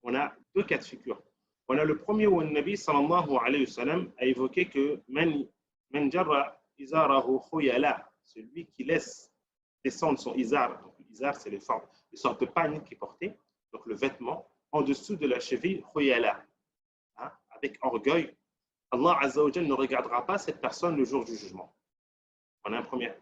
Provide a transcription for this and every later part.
on a deux cas de figure. On a le premier où le Nabi sallallahu alayhi wa sallam a évoqué que man jarra izarahu khuyala, celui qui laisse descendre son izar. Donc l'izar, c'est les sortes de pagne qui est porté, donc le vêtement, en dessous de la cheville, khuyala, hein, avec orgueil. Allah Azza wa Jal ne regardera pas cette personne le jour du jugement. On a un premier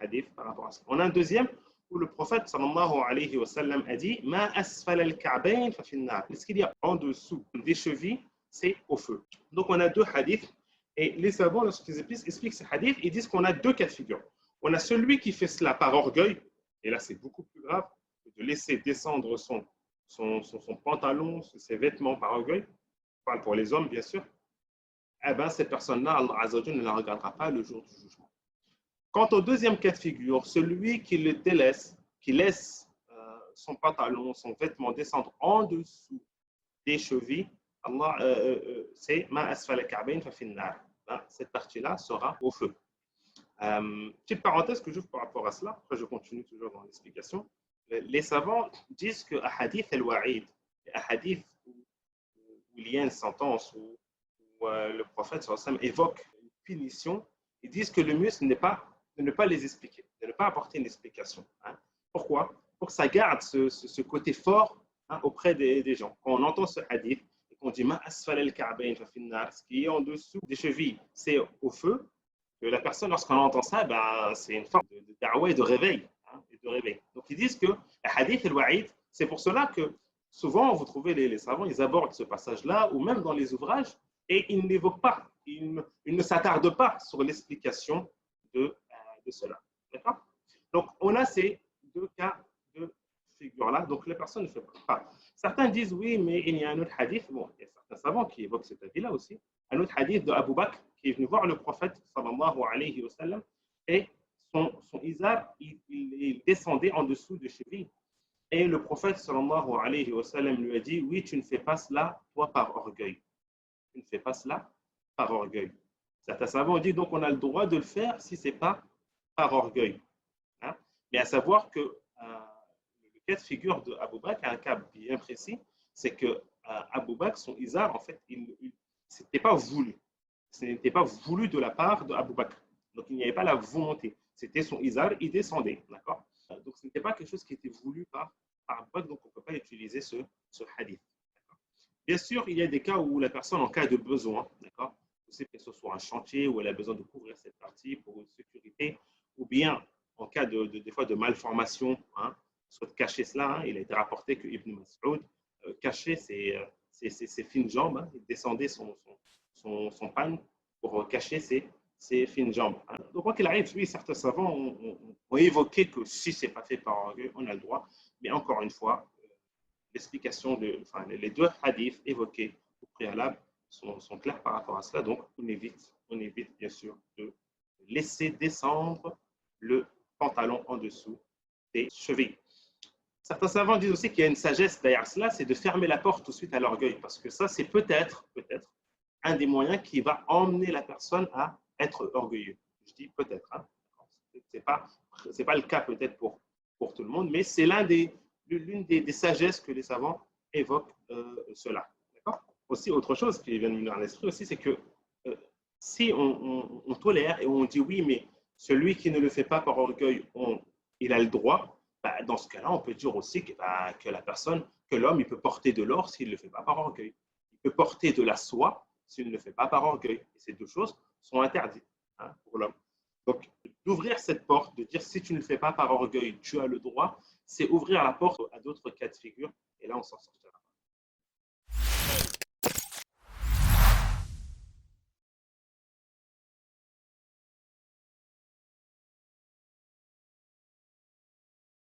hadith par rapport à ça. On a un deuxième où le prophète sallallahu alayhi wa sallam a dit Ma asfal al-ka'bayn fa fin nar. Ce qu'il y a en dessous des chevilles, c'est au feu. Donc on a deux hadiths. Et les savants, lorsqu'ils expliquent ces hadiths, ils disent qu'on a deux cas de figure. On a celui qui fait cela par orgueil, et là c'est beaucoup plus grave, de laisser descendre son pantalon, ses vêtements par orgueil. Je parle pour les hommes, bien sûr. Eh bien, cette personne-là, Allah Azza wa Jalla ne la regardera pas le jour du jugement. Quant au deuxième cas de figure, celui qui le délaisse, qui laisse son pantalon, son vêtement descendre en dessous des chevilles, Allah, c'est ma asfal ka'bayn fa fin nar. Cette partie-là sera au feu. Petite parenthèse que j'ouvre par rapport à cela, après je continue toujours dans l'explication. Les savants disent que hadith al-wa'id, un hadith où il y a une sentence, où le prophète sallallahu alayhi wa sallam évoque une punition, ils disent que le mieux ce n'est pas de ne pas les expliquer, de ne pas apporter une explication. Hein. Pourquoi? Pour que ça garde ce côté fort, hein, auprès des gens. Quand on entend ce hadith et qu'on dit Ma asfal al-ka'bayn fa fin nar, ce qui est en dessous des chevilles, c'est au feu, que la personne, lorsqu'on entend ça, ben, c'est une forme de da'wa et de réveil. Hein, et de réveil. Donc ils disent que le hadith al-wa'id, c'est pour cela que souvent, vous trouvez les savants, ils abordent ce passage-là, ou même dans les ouvrages, et ils n'évoquent pas, ils ne s'attardent pas sur l'explication de cela. D'accord? Donc, on a ces deux cas de figure-là. Donc, les personnes ne font pas. Certains disent oui, mais il y a un autre hadith. Bon, il y a certains savants qui évoquent cet avis-là aussi. Un autre hadith de Abu Bakr qui est venu voir le prophète, sallallahu alayhi wa sallam, et son izar, il descendait en dessous de cheville. Et le prophète, sallallahu alayhi wa sallam, lui a dit oui, tu ne fais pas cela, toi, par orgueil. Tu ne fais pas cela par orgueil. Certains savants ont dit donc on a le droit de le faire si ce n'est pas par orgueil. Hein? Mais à savoir que le cas de figure de Abu Bakr a un cas bien précis, c'est que Abu Bakr, son izar, en fait, ce n'était pas voulu. Ce n'était pas voulu de la part de Abu Bakr. Donc il n'y avait pas la volonté. C'était son izar, il descendait. D'accord? Donc ce n'était pas quelque chose qui était voulu par Abu Bakr, donc on ne peut pas utiliser ce hadith. Bien sûr, il y a des cas où la personne, en cas de besoin, d'accord, c'est que ce soit un chantier où elle a besoin de couvrir cette partie pour une sécurité, ou bien en cas des fois de malformation, hein, soit de cacher cela. Hein, il a été rapporté que Ibn Mas'ud cachait ses fines jambes, hein, il descendait son pagne pour cacher ses fines jambes. Hein. Donc, quoi qu'il arrive, oui, certains savants ont évoqué que si ce n'est pas fait par orgueil, on a le droit, mais encore une fois, l'explication les deux hadiths évoqués au préalable sont clairs par rapport à cela. Donc, on évite bien sûr de laisser descendre le pantalon en dessous des chevilles. Certains savants disent aussi qu'il y a une sagesse derrière cela, c'est de fermer la porte tout de suite à l'orgueil, parce que ça, c'est peut-être un des moyens qui va emmener la personne à être orgueilleux. Je dis peut-être. Hein. C'est pas le cas peut-être pour tout le monde, mais c'est l'une des sagesses que les savants évoquent cela. Aussi, autre chose qui vient de me venir à l'esprit aussi, c'est que si on tolère et on dit oui, mais celui qui ne le fait pas par orgueil, il a le droit, bah, dans ce cas-là, on peut dire aussi que l'homme, il peut porter de l'or s'il ne le fait pas par orgueil. Il peut porter de la soie s'il ne le fait pas par orgueil. Et ces deux choses sont interdites, hein, pour l'homme. Donc, d'ouvrir cette porte, de dire si tu ne le fais pas par orgueil, tu as le droit, c'est ouvrir la porte à d'autres cas de figure, et là, on s'en sortira.